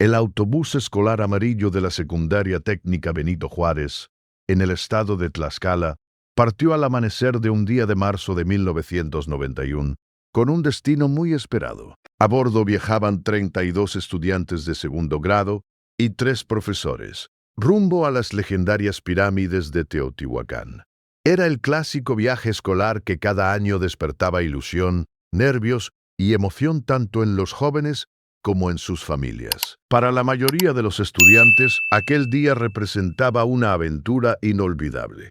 El autobús escolar amarillo de la Secundaria Técnica Benito Juárez, en el estado de Tlaxcala, partió al amanecer de un día de marzo de 1991, con un destino muy esperado. A bordo viajaban 32 estudiantes de segundo grado y 3 profesores, rumbo a las legendarias pirámides de Teotihuacán. Era el clásico viaje escolar que cada año despertaba ilusión, nervios y emoción tanto en los jóvenes como en sus familias. Para la mayoría de los estudiantes, aquel día representaba una aventura inolvidable.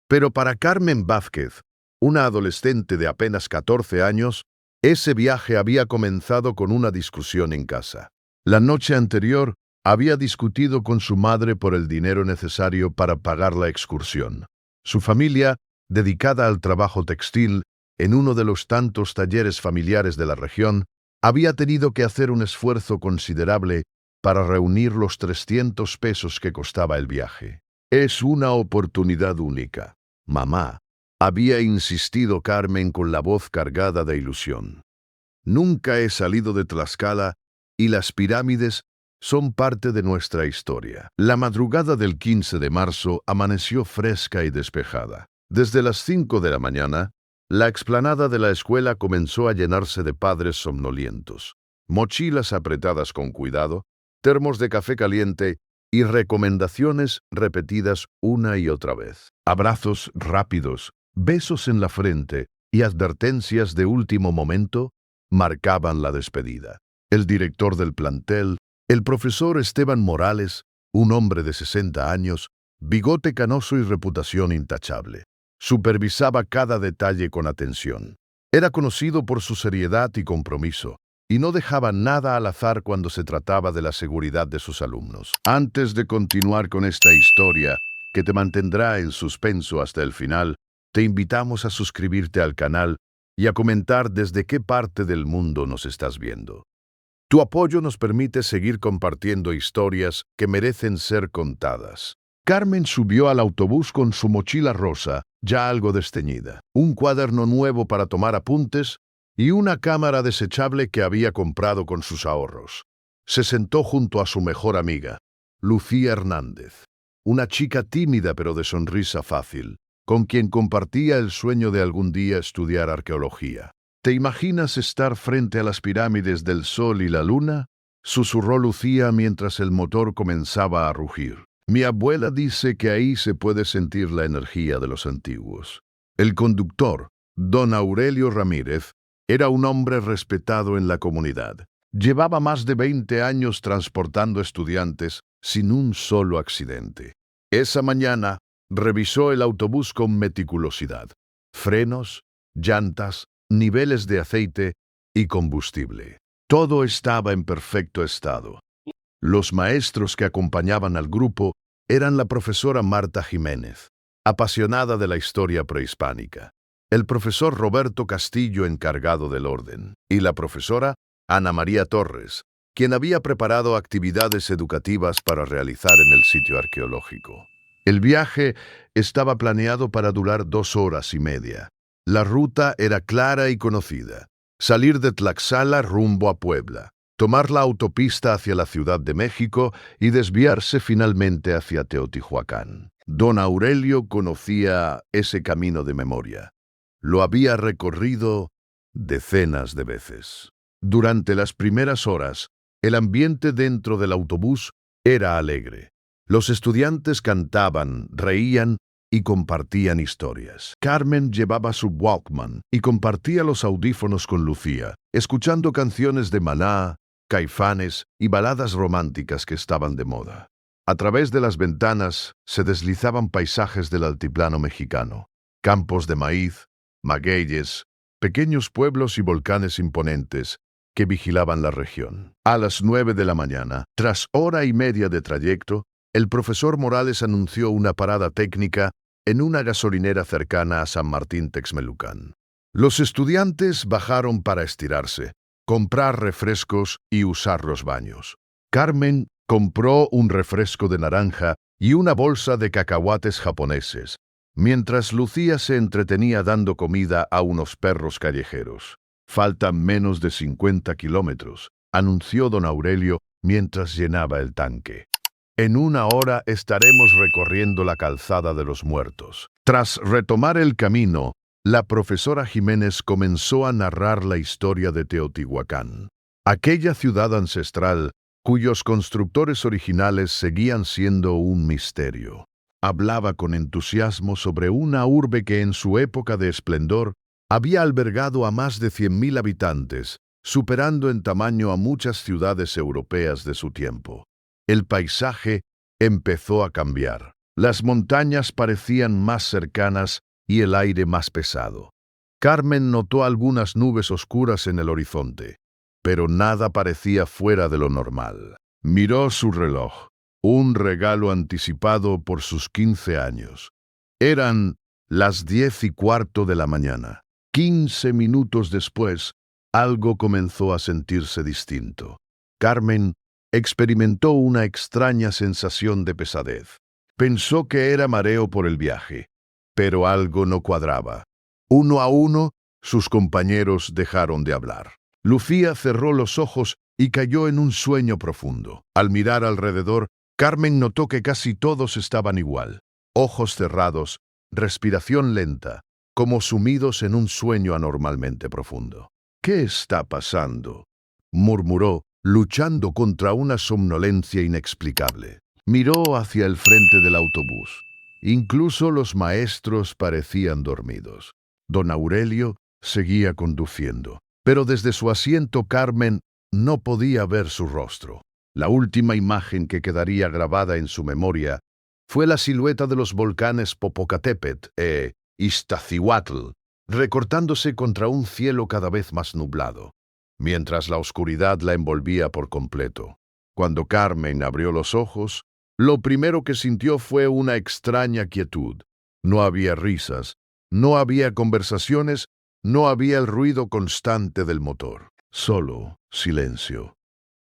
Pero para Carmen Vázquez, una adolescente de apenas 14 años, ese viaje había comenzado con una discusión en casa. La noche anterior, había discutido con su madre por el dinero necesario para pagar la excursión. Su familia, dedicada al trabajo textil, en uno de los tantos talleres familiares de la región, había tenido que hacer un esfuerzo considerable para reunir los 300 pesos que costaba el viaje. Es una oportunidad única, mamá, había insistido Carmen con la voz cargada de ilusión. Nunca he salido de Tlaxcala y las pirámides son parte de nuestra historia. La madrugada del 15 de marzo amaneció fresca y despejada. Desde las 5 de la mañana, la explanada de la escuela comenzó a llenarse de padres somnolientos, mochilas apretadas con cuidado, termos de café caliente y recomendaciones repetidas una y otra vez. Abrazos rápidos, besos en la frente y advertencias de último momento marcaban la despedida. El director del plantel, el profesor Esteban Morales, un hombre de 60 años, bigote canoso y reputación intachable, supervisaba cada detalle con atención. Era conocido por su seriedad y compromiso, y no dejaba nada al azar cuando se trataba de la seguridad de sus alumnos. Antes de continuar con esta historia, que te mantendrá en suspenso hasta el final, te invitamos a suscribirte al canal y a comentar desde qué parte del mundo nos estás viendo. Tu apoyo nos permite seguir compartiendo historias que merecen ser contadas. Carmen subió al autobús con su mochila rosa, ya algo desteñida, un cuaderno nuevo para tomar apuntes y una cámara desechable que había comprado con sus ahorros. Se sentó junto a su mejor amiga, Lucía Hernández, una chica tímida pero de sonrisa fácil, con quien compartía el sueño de algún día estudiar arqueología. ¿Te imaginas estar frente a las pirámides del Sol y la Luna?, susurró Lucía mientras el motor comenzaba a rugir. Mi abuela dice que ahí se puede sentir la energía de los antiguos. El conductor, don Aurelio Ramírez, era un hombre respetado en la comunidad. Llevaba más de 20 años transportando estudiantes sin un solo accidente. Esa mañana, revisó el autobús con meticulosidad. Frenos, llantas, niveles de aceite y combustible. Todo estaba en perfecto estado. Los maestros que acompañaban al grupo eran la profesora Marta Jiménez, apasionada de la historia prehispánica, el profesor Roberto Castillo, encargado del orden, y la profesora Ana María Torres, quien había preparado actividades educativas para realizar en el sitio arqueológico. El viaje estaba planeado para durar 2 horas y media. La ruta era clara y conocida: salir de Tlaxcala rumbo a Puebla, tomar la autopista hacia la Ciudad de México y desviarse finalmente hacia Teotihuacán. Don Aurelio conocía ese camino de memoria. Lo había recorrido decenas de veces. Durante las primeras horas, el ambiente dentro del autobús era alegre. Los estudiantes cantaban, reían y compartían historias. Carmen llevaba su Walkman y compartía los audífonos con Lucía, escuchando canciones de Maná, Caifanes y baladas románticas que estaban de moda. A través de las ventanas se deslizaban paisajes del altiplano mexicano, campos de maíz, magueyes, pequeños pueblos y volcanes imponentes que vigilaban la región. A las 9 de la mañana, tras hora y media de trayecto, el profesor Morales anunció una parada técnica en una gasolinera cercana a San Martín Texmelucan. Los estudiantes bajaron para estirarse, comprar refrescos y usar los baños. Carmen compró un refresco de naranja y una bolsa de cacahuates japoneses, mientras Lucía se entretenía dando comida a unos perros callejeros. Faltan menos de 50 kilómetros, anunció don Aurelio mientras llenaba el tanque. En 1 hora estaremos recorriendo la calzada de los muertos. Tras retomar el camino, la profesora Jiménez comenzó a narrar la historia de Teotihuacán. Aquella ciudad ancestral cuyos constructores originales seguían siendo un misterio. Hablaba con entusiasmo sobre una urbe que en su época de esplendor había albergado a más de 100.000 habitantes, superando en tamaño a muchas ciudades europeas de su tiempo. El paisaje empezó a cambiar. Las montañas parecían más cercanas y el aire más pesado. Carmen notó algunas nubes oscuras en el horizonte, pero nada parecía fuera de lo normal. Miró su reloj, un regalo anticipado por sus 15 años. Eran las 10:15 de la mañana. 15 minutos después, algo comenzó a sentirse distinto. Carmen experimentó una extraña sensación de pesadez. Pensó que era mareo por el viaje, pero algo no cuadraba. Uno a uno, sus compañeros dejaron de hablar. Lucía cerró los ojos y cayó en un sueño profundo. Al mirar alrededor, Carmen notó que casi todos estaban igual. Ojos cerrados, respiración lenta, como sumidos en un sueño anormalmente profundo. «¿Qué está pasando?», murmuró, luchando contra una somnolencia inexplicable. Miró hacia el frente del autobús. Incluso los maestros parecían dormidos. Don Aurelio seguía conduciendo, pero desde su asiento Carmen no podía ver su rostro. La última imagen que quedaría grabada en su memoria fue la silueta de los volcanes Popocatépetl e Iztaccíhuatl, recortándose contra un cielo cada vez más nublado, mientras la oscuridad la envolvía por completo. Cuando Carmen abrió los ojos, lo primero que sintió fue una extraña quietud. No había risas, no había conversaciones, no había el ruido constante del motor. Solo silencio.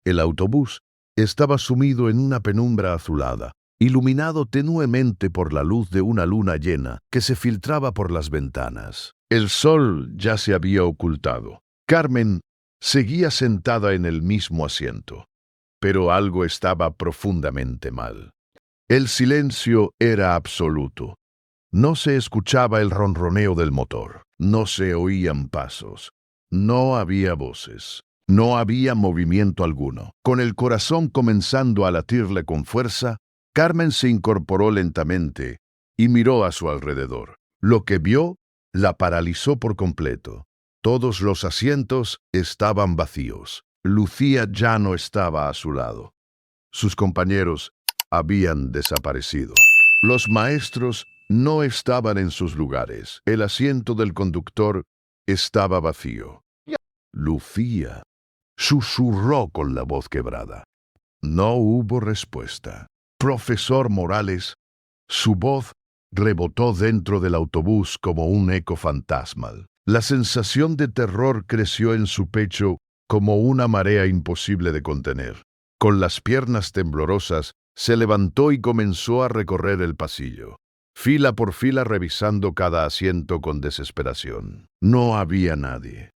El autobús estaba sumido en una penumbra azulada, iluminado tenuemente por la luz de una luna llena que se filtraba por las ventanas. El sol ya se había ocultado. Carmen seguía sentada en el mismo asiento, pero algo estaba profundamente mal. El silencio era absoluto. No se escuchaba el ronroneo del motor, no se oían pasos, no había voces, no había movimiento alguno. Con el corazón comenzando a latirle con fuerza, Carmen se incorporó lentamente y miró a su alrededor. Lo que vio la paralizó por completo. Todos los asientos estaban vacíos. Lucía ya no estaba a su lado. Sus compañeros habían desaparecido. Los maestros no estaban en sus lugares. El asiento del conductor estaba vacío. Lucía susurró con la voz quebrada. No hubo respuesta. Profesor Morales, su voz rebotó dentro del autobús como un eco fantasmal. La sensación de terror creció en su pecho como una marea imposible de contener. Con las piernas temblorosas, se levantó y comenzó a recorrer el pasillo, fila por fila revisando cada asiento con desesperación. No había nadie.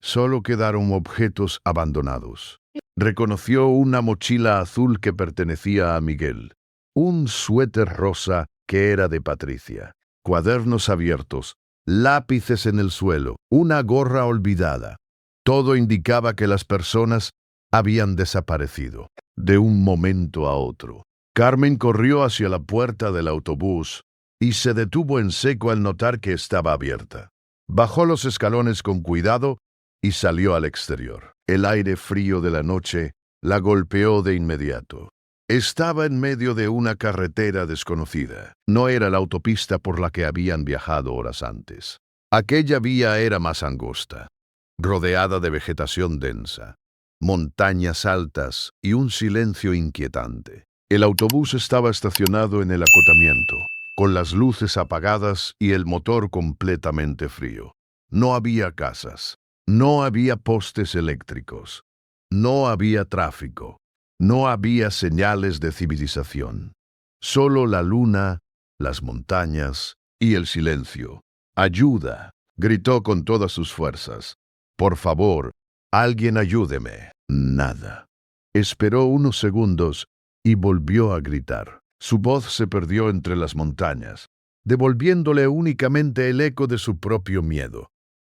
Solo quedaron objetos abandonados. Reconoció una mochila azul que pertenecía a Miguel, un suéter rosa que era de Patricia, cuadernos abiertos, lápices en el suelo, una gorra olvidada. Todo indicaba que las personas habían desaparecido. De un momento a otro, Carmen corrió hacia la puerta del autobús y se detuvo en seco al notar que estaba abierta. Bajó los escalones con cuidado y salió al exterior. El aire frío de la noche la golpeó de inmediato. Estaba en medio de una carretera desconocida. No era la autopista por la que habían viajado horas antes. Aquella vía era más angosta, rodeada de vegetación densa, montañas altas y un silencio inquietante. El autobús estaba estacionado en el acotamiento, con las luces apagadas y el motor completamente frío. No había casas, no había postes eléctricos, no había tráfico, no había señales de civilización. Solo la luna, las montañas y el silencio. «¡Ayuda!», gritó con todas sus fuerzas. «Por favor, alguien ayúdeme». Nada. Esperó unos segundos y volvió a gritar. Su voz se perdió entre las montañas, devolviéndole únicamente el eco de su propio miedo.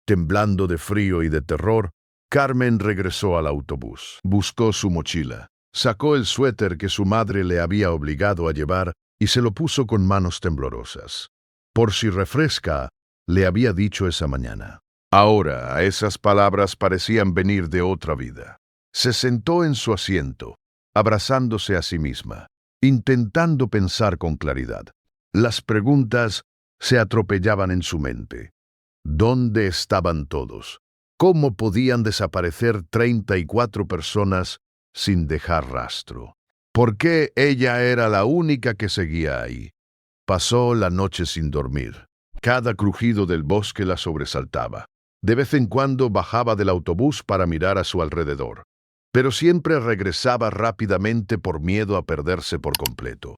Temblando de frío y de terror, Carmen regresó al autobús. Buscó su mochila, sacó el suéter que su madre le había obligado a llevar y se lo puso con manos temblorosas. Por si refresca, le había dicho esa mañana. Ahora, esas palabras parecían venir de otra vida. Se sentó en su asiento, abrazándose a sí misma, intentando pensar con claridad. Las preguntas se atropellaban en su mente. ¿Dónde estaban todos? ¿Cómo podían desaparecer 34 personas sin dejar rastro? ¿Por qué ella era la única que seguía ahí? Pasó la noche sin dormir. Cada crujido del bosque la sobresaltaba. De vez en cuando bajaba del autobús para mirar a su alrededor, pero siempre regresaba rápidamente por miedo a perderse por completo.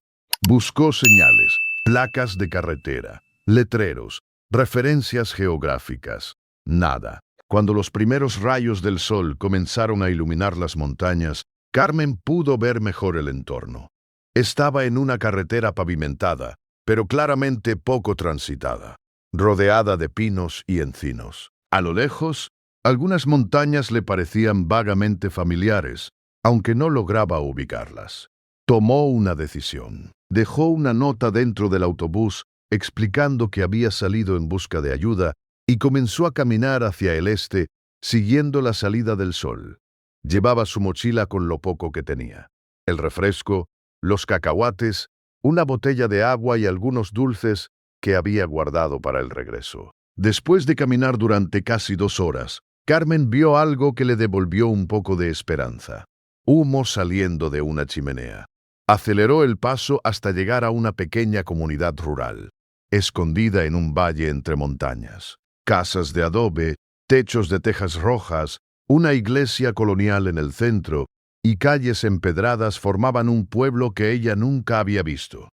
Buscó señales, placas de carretera, letreros, referencias geográficas. Nada. Cuando los primeros rayos del sol comenzaron a iluminar las montañas, Carmen pudo ver mejor el entorno. Estaba en una carretera pavimentada, pero claramente poco transitada, rodeada de pinos y encinos. A lo lejos, algunas montañas le parecían vagamente familiares, aunque no lograba ubicarlas. Tomó una decisión. Dejó una nota dentro del autobús explicando que había salido en busca de ayuda y comenzó a caminar hacia el este, siguiendo la salida del sol. Llevaba su mochila con lo poco que tenía: el refresco, los cacahuates, una botella de agua y algunos dulces que había guardado para el regreso. Después de caminar durante casi 2 horas, Carmen vio algo que le devolvió un poco de esperanza: humo saliendo de una chimenea. Aceleró el paso hasta llegar a una pequeña comunidad rural, escondida en un valle entre montañas. Casas de adobe, techos de tejas rojas, una iglesia colonial en el centro y calles empedradas formaban un pueblo que ella nunca había visto.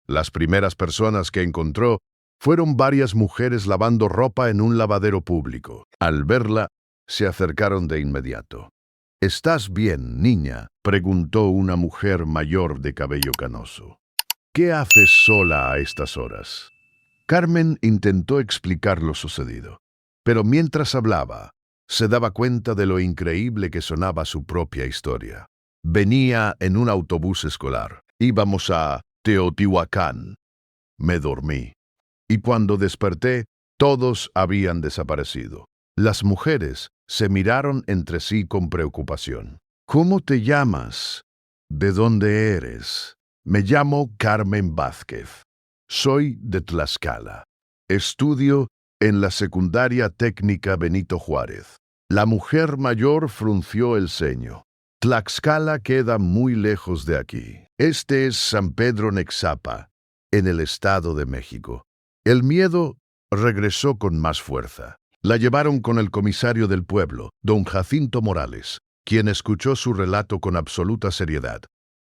Las primeras personas que encontró fueron varias mujeres lavando ropa en un lavadero público. Al verla, se acercaron de inmediato. «¿Estás bien, niña?», preguntó una mujer mayor de cabello canoso. «¿Qué haces sola a estas horas?». Carmen intentó explicar lo sucedido, pero mientras hablaba, se daba cuenta de lo increíble que sonaba su propia historia. Venía en un autobús escolar. Íbamos a Teotihuacán. Me dormí. Y cuando desperté, todos habían desaparecido. Las mujeres se miraron entre sí con preocupación. «¿Cómo te llamas? ¿De dónde eres?». «Me llamo Carmen Vázquez. Soy de Tlaxcala. Estudio en la secundaria técnica Benito Juárez». La mujer mayor frunció el ceño. «Tlaxcala queda muy lejos de aquí. Este es San Pedro Nexapa, en el Estado de México». El miedo regresó con más fuerza. La llevaron con el comisario del pueblo, don Jacinto Morales, quien escuchó su relato con absoluta seriedad.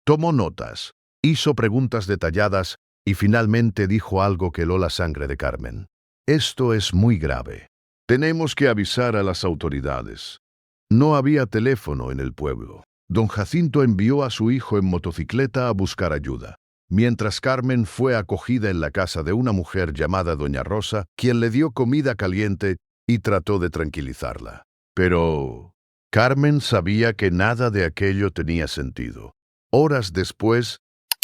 Tomó notas, hizo preguntas detalladas y finalmente dijo algo que heló la sangre de Carmen. «Esto es muy grave. Tenemos que avisar a las autoridades». No había teléfono en el pueblo. Don Jacinto envió a su hijo en motocicleta a buscar ayuda, mientras Carmen fue acogida en la casa de una mujer llamada Doña Rosa, quien le dio comida caliente y trató de tranquilizarla. Pero Carmen sabía que nada de aquello tenía sentido. Horas después,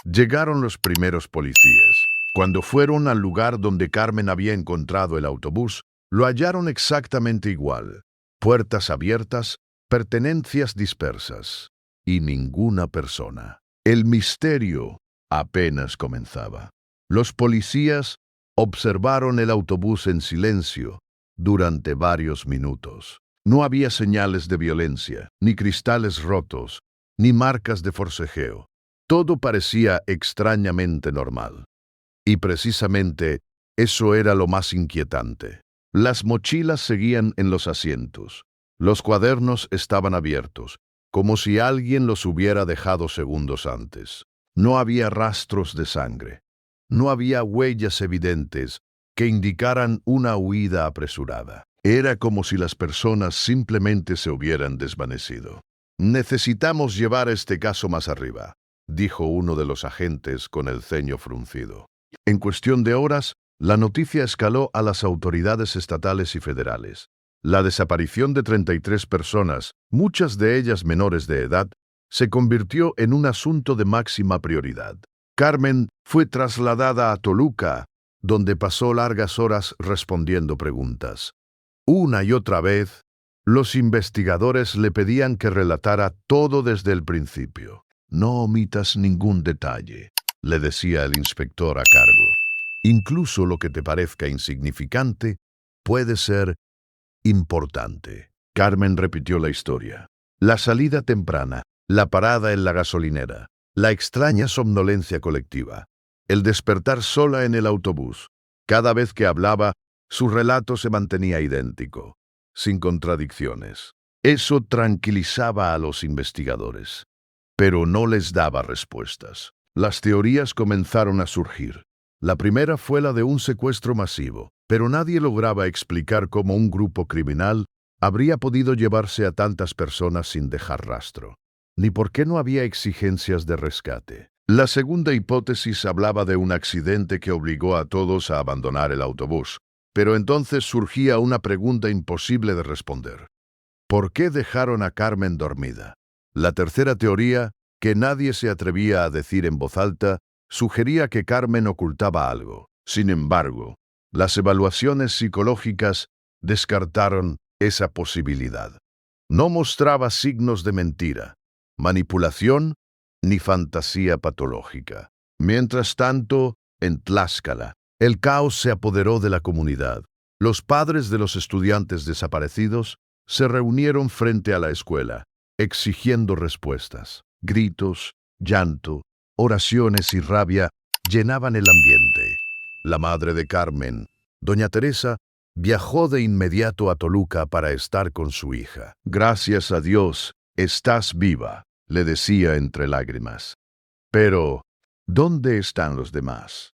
llegaron los primeros policías. Cuando fueron al lugar donde Carmen había encontrado el autobús, lo hallaron exactamente igual: puertas abiertas, pertenencias dispersas y ninguna persona. El misterio apenas comenzaba. Los policías observaron el autobús en silencio durante varios minutos. No había señales de violencia, ni cristales rotos, ni marcas de forcejeo. Todo parecía extrañamente normal. Y precisamente eso era lo más inquietante. Las mochilas seguían en los asientos. Los cuadernos estaban abiertos, como si alguien los hubiera dejado segundos antes. No había rastros de sangre. No había huellas evidentes que indicaran una huida apresurada. Era como si las personas simplemente se hubieran desvanecido. Necesitamos llevar este caso más arriba, dijo uno de los agentes con el ceño fruncido. En cuestión de horas, la noticia escaló a las autoridades estatales y federales. La desaparición de 33 personas, muchas de ellas menores de edad, se convirtió en un asunto de máxima prioridad. Carmen fue trasladada a Toluca, donde pasó largas horas respondiendo preguntas. Una y otra vez, los investigadores le pedían que relatara todo desde el principio. No omitas ningún detalle, le decía el inspector a cargo. Incluso lo que te parezca insignificante puede ser importante. Carmen repitió la historia. La salida temprana, la parada en la gasolinera, la extraña somnolencia colectiva, el despertar sola en el autobús. Cada vez que hablaba, su relato se mantenía idéntico, sin contradicciones. Eso tranquilizaba a los investigadores, pero no les daba respuestas. Las teorías comenzaron a surgir. La primera fue la de un secuestro masivo, pero nadie lograba explicar cómo un grupo criminal habría podido llevarse a tantas personas sin dejar rastro, ni por qué no había exigencias de rescate. La segunda hipótesis hablaba de un accidente que obligó a todos a abandonar el autobús, pero entonces surgía una pregunta imposible de responder. ¿Por qué dejaron a Carmen dormida? La tercera teoría, que nadie se atrevía a decir en voz alta, sugería que Carmen ocultaba algo. Sin embargo, las evaluaciones psicológicas descartaron esa posibilidad. No mostraba signos de mentira, manipulación ni fantasía patológica. Mientras tanto, en Tlaxcala, el caos se apoderó de la comunidad. Los padres de los estudiantes desaparecidos se reunieron frente a la escuela, exigiendo respuestas. Gritos, llanto, oraciones y rabia llenaban el ambiente. La madre de Carmen, doña Teresa, viajó de inmediato a Toluca para estar con su hija. Gracias a Dios, estás viva, le decía entre lágrimas. Pero, ¿dónde están los demás?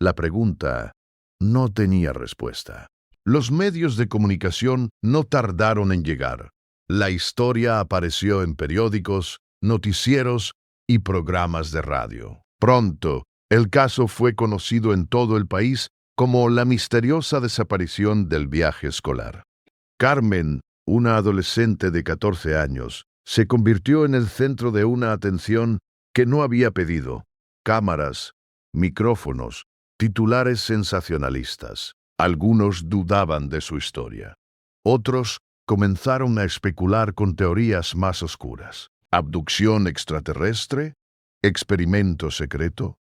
La pregunta no tenía respuesta. Los medios de comunicación no tardaron en llegar. La historia apareció en periódicos, noticieros y programas de radio. Pronto, el caso fue conocido en todo el país como la misteriosa desaparición del viaje escolar. Carmen, una adolescente de 14 años, se convirtió en el centro de una atención que no había pedido. Cámaras, micrófonos, titulares sensacionalistas. Algunos dudaban de su historia. Otros comenzaron a especular con teorías más oscuras. ¿Abducción extraterrestre? ¿Experimento secreto?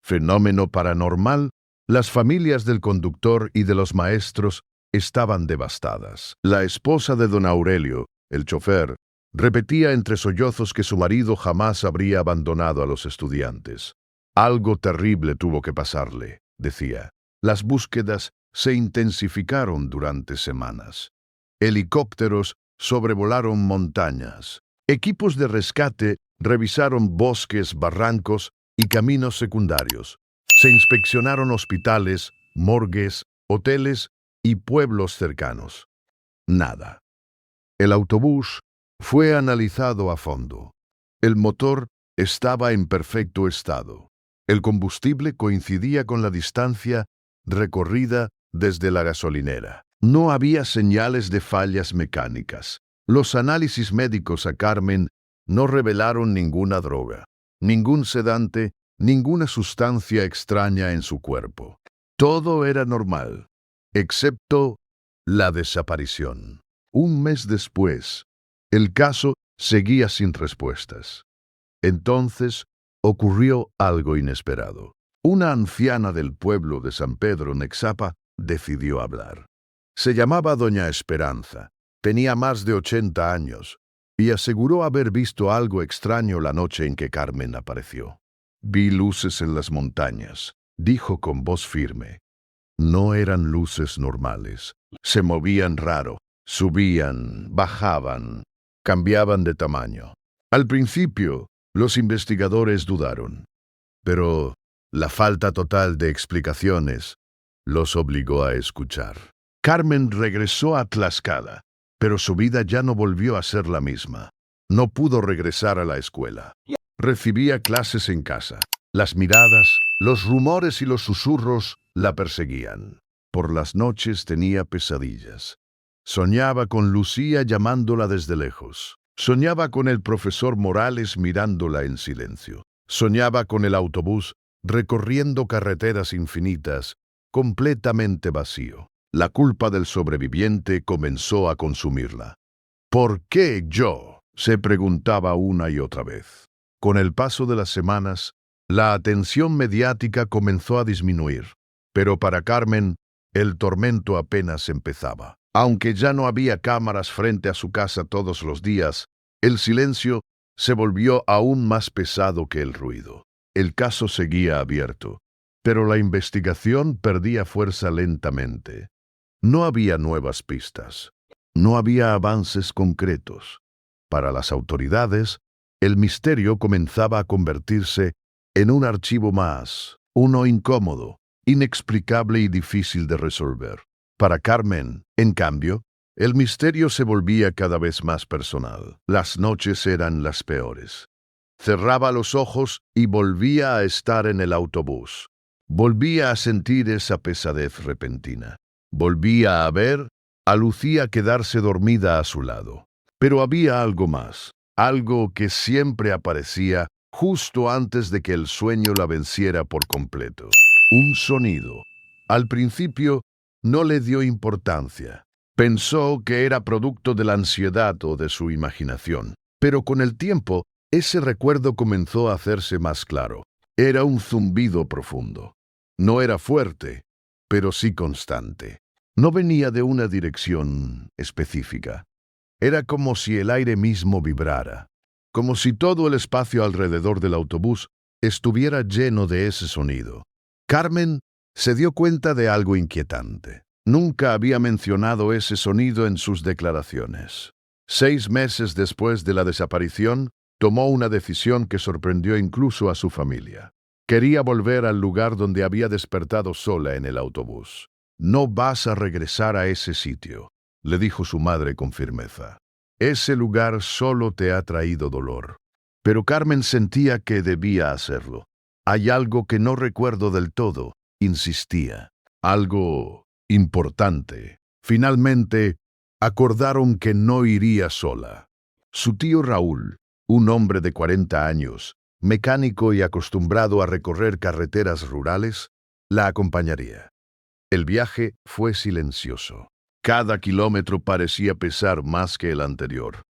¿Fenómeno paranormal? Las familias del conductor y de los maestros estaban devastadas. La esposa de don Aurelio, el chofer, repetía entre sollozos que su marido jamás habría abandonado a los estudiantes. Algo terrible tuvo que pasarle, decía. Las búsquedas se intensificaron durante semanas. Helicópteros sobrevolaron montañas. Equipos de rescate revisaron bosques, barrancos y caminos secundarios. Se inspeccionaron hospitales, morgues, hoteles y pueblos cercanos. Nada. El autobús fue analizado a fondo. El motor estaba en perfecto estado. El combustible coincidía con la distancia recorrida desde la gasolinera. No había señales de fallas mecánicas. Los análisis médicos a Carmen no revelaron ninguna droga, ningún sedante, ninguna sustancia extraña en su cuerpo. Todo era normal, excepto la desaparición. Un mes después, el caso seguía sin respuestas. Entonces ocurrió algo inesperado. Una anciana del pueblo de San Pedro Nexapa decidió hablar. Se llamaba Doña Esperanza, tenía más de 80 años y aseguró haber visto algo extraño la noche en que Carmen apareció. Vi luces en las montañas, dijo con voz firme. No eran luces normales, se movían raro, subían, bajaban, cambiaban de tamaño. Al principio, los investigadores dudaron, pero la falta total de explicaciones los obligó a escuchar. Carmen regresó a Tlaxcala, pero su vida ya no volvió a ser la misma. No pudo regresar a la escuela. Recibía clases en casa. Las miradas, los rumores y los susurros la perseguían. Por las noches tenía pesadillas. Soñaba con Lucía llamándola desde lejos. Soñaba con el profesor Morales mirándola en silencio. Soñaba con el autobús recorriendo carreteras infinitas, completamente vacío. La culpa del sobreviviente comenzó a consumirla. ¿Por qué yo?, se preguntaba una y otra vez. Con el paso de las semanas, la atención mediática comenzó a disminuir, pero para Carmen, el tormento apenas empezaba. Aunque ya no había cámaras frente a su casa todos los días, el silencio se volvió aún más pesado que el ruido. El caso seguía abierto, pero la investigación perdía fuerza lentamente. No había nuevas pistas. No había avances concretos. Para las autoridades, el misterio comenzaba a convertirse en un archivo más, uno incómodo, inexplicable y difícil de resolver. Para Carmen, en cambio, el misterio se volvía cada vez más personal. Las noches eran las peores. Cerraba los ojos y volvía a estar en el autobús. Volvía a sentir esa pesadez repentina. Volvía a ver a Lucía quedarse dormida a su lado. Pero había algo más, algo que siempre aparecía justo antes de que el sueño la venciera por completo. Un sonido. Al principio no le dio importancia. Pensó que era producto de la ansiedad o de su imaginación. Pero con el tiempo, ese recuerdo comenzó a hacerse más claro. Era un zumbido profundo. No era fuerte, pero sí constante. No venía de una dirección específica. Era como si el aire mismo vibrara, como si todo el espacio alrededor del autobús estuviera lleno de ese sonido. Carmen se dio cuenta de algo inquietante. Nunca había mencionado ese sonido en sus declaraciones. 6 meses después de la desaparición, tomó una decisión que sorprendió incluso a su familia. Quería volver al lugar donde había despertado sola en el autobús. «No vas a regresar a ese sitio», le dijo su madre con firmeza. «Ese lugar solo te ha traído dolor». Pero Carmen sentía que debía hacerlo. «Hay algo que no recuerdo del todo», insistía. «Algo importante». Finalmente, acordaron que no iría sola. Su tío Raúl, un hombre de 40 años, mecánico y acostumbrado a recorrer carreteras rurales, la acompañaría. El viaje fue silencioso. Cada kilómetro parecía pesar más que el anterior.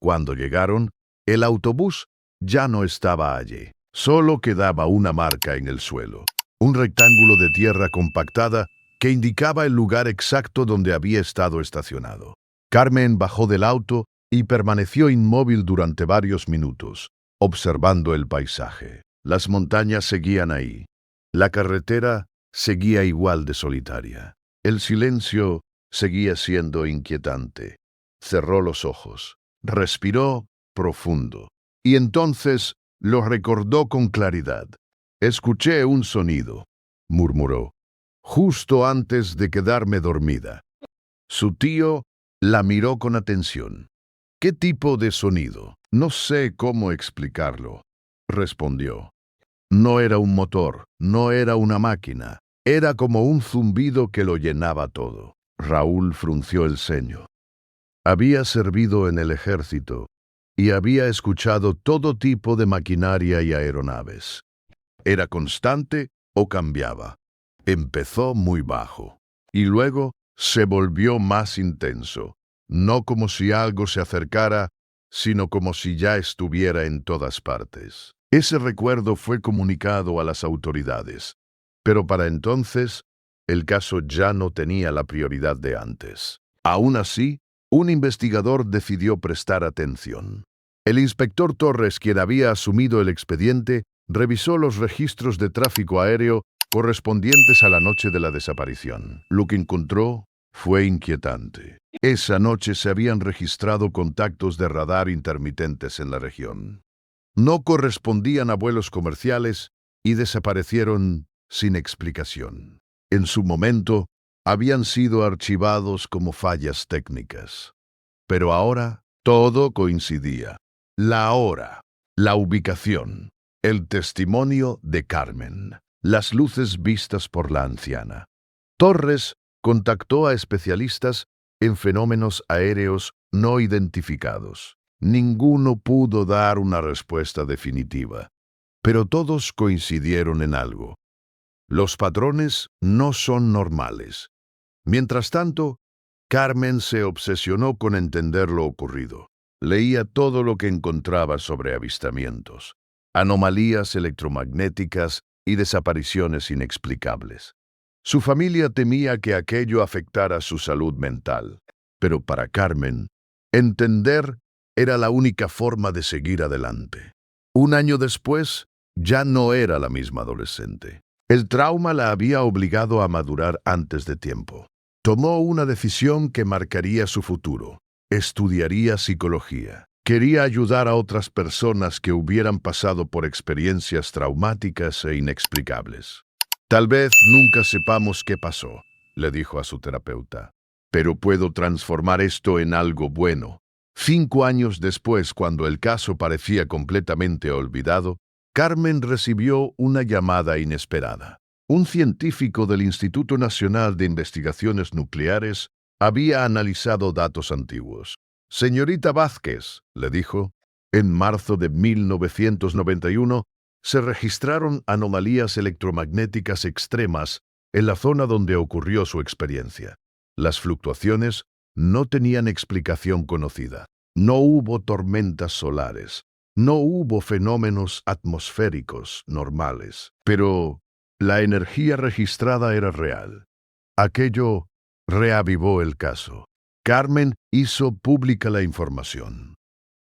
Cuando llegaron, el autobús ya no estaba allí. Solo quedaba una marca en el suelo. Un rectángulo de tierra compactada que indicaba el lugar exacto donde había estado estacionado. Carmen bajó del auto y permaneció inmóvil durante varios minutos, observando el paisaje. Las montañas seguían ahí. La carretera seguía igual de solitaria. El silencio seguía siendo inquietante. Cerró los ojos, respiró profundo, y entonces lo recordó con claridad. «Escuché un sonido», murmuró, «justo antes de quedarme dormida». Su tío la miró con atención. «¿Qué tipo de sonido?» «No sé cómo explicarlo», respondió. No era un motor, no era una máquina. Era como un zumbido que lo llenaba todo. Raúl frunció el ceño. Había servido en el ejército y había escuchado todo tipo de maquinaria y aeronaves. ¿Era constante o cambiaba? Empezó muy bajo y luego se volvió más intenso, no como si algo se acercara, sino como si ya estuviera en todas partes. Ese recuerdo fue comunicado a las autoridades, pero para entonces el caso ya no tenía la prioridad de antes. Aún así, un investigador decidió prestar atención. El inspector Torres, quien había asumido el expediente, revisó los registros de tráfico aéreo correspondientes a la noche de la desaparición. Lo que encontró fue inquietante. Esa noche se habían registrado contactos de radar intermitentes en la región. No correspondían a vuelos comerciales y desaparecieron sin explicación. En su momento, habían sido archivados como fallas técnicas. Pero ahora todo coincidía. La hora, la ubicación, el testimonio de Carmen, las luces vistas por la anciana. Torres contactó a especialistas en fenómenos aéreos no identificados. Ninguno pudo dar una respuesta definitiva, pero todos coincidieron en algo. Los patrones no son normales. Mientras tanto, Carmen se obsesionó con entender lo ocurrido. Leía todo lo que encontraba sobre avistamientos, anomalías electromagnéticas y desapariciones inexplicables. Su familia temía que aquello afectara su salud mental, pero para Carmen, entender era la única forma de seguir adelante. Un año después, ya no era la misma adolescente. El trauma la había obligado a madurar antes de tiempo. Tomó una decisión que marcaría su futuro. Estudiaría psicología. Quería ayudar a otras personas que hubieran pasado por experiencias traumáticas e inexplicables. Tal vez nunca sepamos qué pasó, le dijo a su terapeuta, pero puedo transformar esto en algo bueno. 5 años después, cuando el caso parecía completamente olvidado, Carmen recibió una llamada inesperada. Un científico del Instituto Nacional de Investigaciones Nucleares había analizado datos antiguos. Señorita Vázquez, le dijo, en marzo de 1991 se registraron anomalías electromagnéticas extremas en la zona donde ocurrió su experiencia. Las fluctuaciones no tenían explicación conocida. No hubo tormentas solares. No hubo fenómenos atmosféricos normales, pero la energía registrada era real. Aquello reavivó el caso. Carmen hizo pública la información.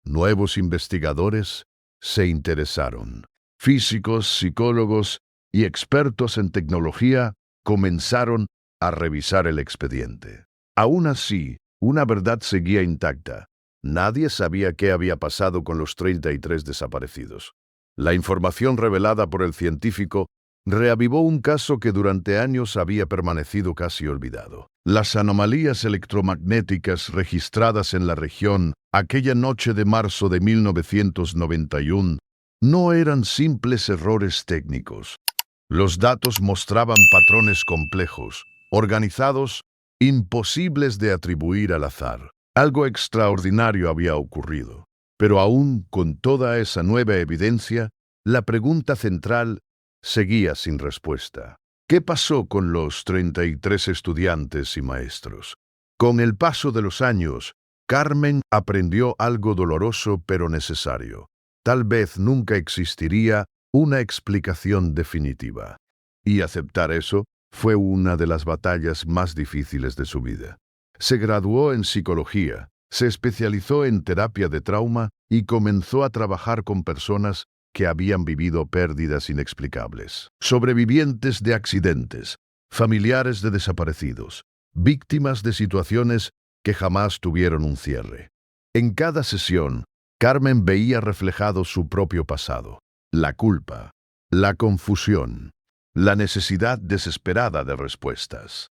Nuevos investigadores se interesaron. Físicos, psicólogos y expertos en tecnología comenzaron a revisar el expediente. Aún así, una verdad seguía intacta. Nadie sabía qué había pasado con los 33 desaparecidos. La información revelada por el científico reavivó un caso que durante años había permanecido casi olvidado. Las anomalías electromagnéticas registradas en la región aquella noche de marzo de 1991 no eran simples errores técnicos. Los datos mostraban patrones complejos, organizados, imposibles de atribuir al azar. Algo extraordinario había ocurrido. Pero aún con toda esa nueva evidencia, la pregunta central seguía sin respuesta. ¿Qué pasó con los 33 estudiantes y maestros? Con el paso de los años, Carmen aprendió algo doloroso pero necesario. Tal vez nunca existiría una explicación definitiva. Y aceptar eso fue una de las batallas más difíciles de su vida. Se graduó en psicología, se especializó en terapia de trauma y comenzó a trabajar con personas que habían vivido pérdidas inexplicables. Sobrevivientes de accidentes, familiares de desaparecidos, víctimas de situaciones que jamás tuvieron un cierre. En cada sesión, Carmen veía reflejado su propio pasado, la culpa, la confusión, la necesidad desesperada de respuestas.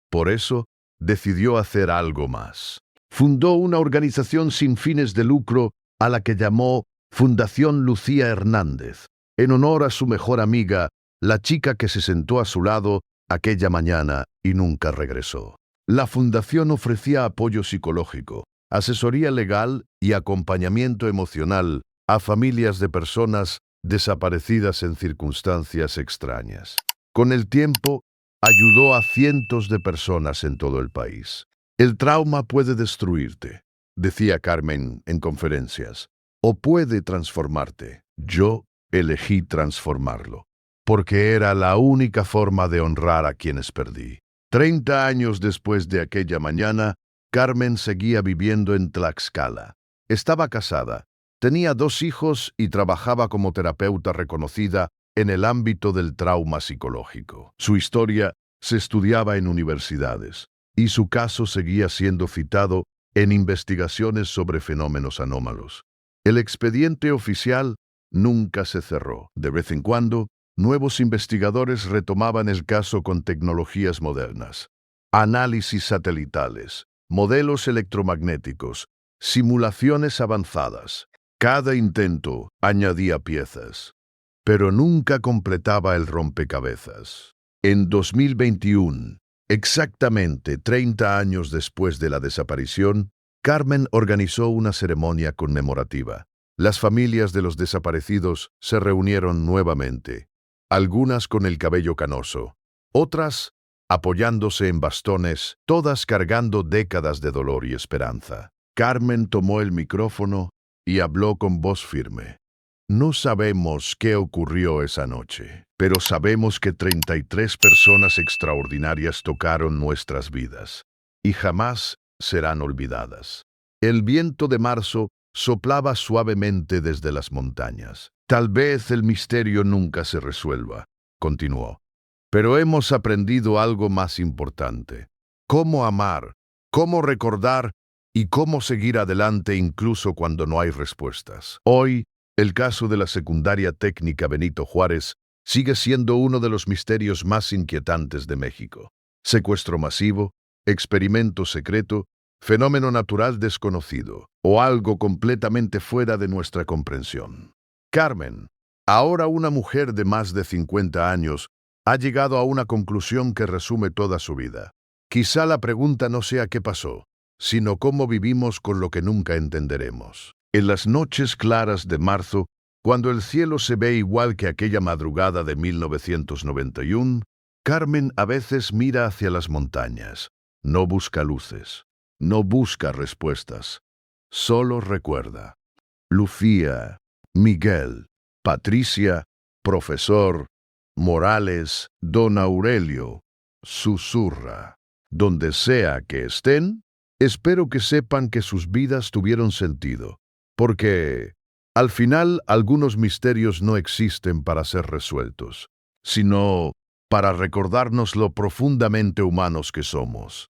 Por eso, decidió hacer algo más. Fundó una organización sin fines de lucro a la que llamó Fundación Lucía Hernández, en honor a su mejor amiga, la chica que se sentó a su lado aquella mañana y nunca regresó. La fundación ofrecía apoyo psicológico, asesoría legal y acompañamiento emocional a familias de personas desaparecidas en circunstancias extrañas. Con el tiempo, ayudó a cientos de personas en todo el país. El trauma puede destruirte, decía Carmen en conferencias, o puede transformarte. Yo elegí transformarlo, porque era la única forma de honrar a quienes perdí. 30 años después de aquella mañana, Carmen seguía viviendo en Tlaxcala. Estaba casada, tenía 2 hijos y trabajaba como terapeuta reconocida en el ámbito del trauma psicológico. Su historia se estudiaba en universidades y su caso seguía siendo citado en investigaciones sobre fenómenos anómalos. El expediente oficial nunca se cerró. De vez en cuando, nuevos investigadores retomaban el caso con tecnologías modernas. Análisis satelitales, modelos electromagnéticos, simulaciones avanzadas. Cada intento añadía piezas, pero nunca completaba el rompecabezas. En 2021, exactamente 30 años después de la desaparición, Carmen organizó una ceremonia conmemorativa. Las familias de los desaparecidos se reunieron nuevamente, algunas con el cabello canoso, otras apoyándose en bastones, todas cargando décadas de dolor y esperanza. Carmen tomó el micrófono y habló con voz firme. No sabemos qué ocurrió esa noche, pero sabemos que 33 personas extraordinarias tocaron nuestras vidas y jamás serán olvidadas. El viento de marzo soplaba suavemente desde las montañas. Tal vez el misterio nunca se resuelva, continuó. Pero hemos aprendido algo más importante: cómo amar, cómo recordar y cómo seguir adelante incluso cuando no hay respuestas. Hoy, el caso de la secundaria técnica Benito Juárez sigue siendo uno de los misterios más inquietantes de México. Secuestro masivo, experimento secreto, fenómeno natural desconocido o algo completamente fuera de nuestra comprensión. Carmen, ahora una mujer de más de 50 años, ha llegado a una conclusión que resume toda su vida. Quizá la pregunta no sea qué pasó, sino cómo vivimos con lo que nunca entenderemos. En las noches claras de marzo, cuando el cielo se ve igual que aquella madrugada de 1991, Carmen a veces mira hacia las montañas. No busca luces, no busca respuestas, solo recuerda. Lucía, Miguel, Patricia, profesor, Morales, don Aurelio, susurra. Donde sea que estén, espero que sepan que sus vidas tuvieron sentido, porque, al final, algunos misterios no existen para ser resueltos, sino para recordarnos lo profundamente humanos que somos.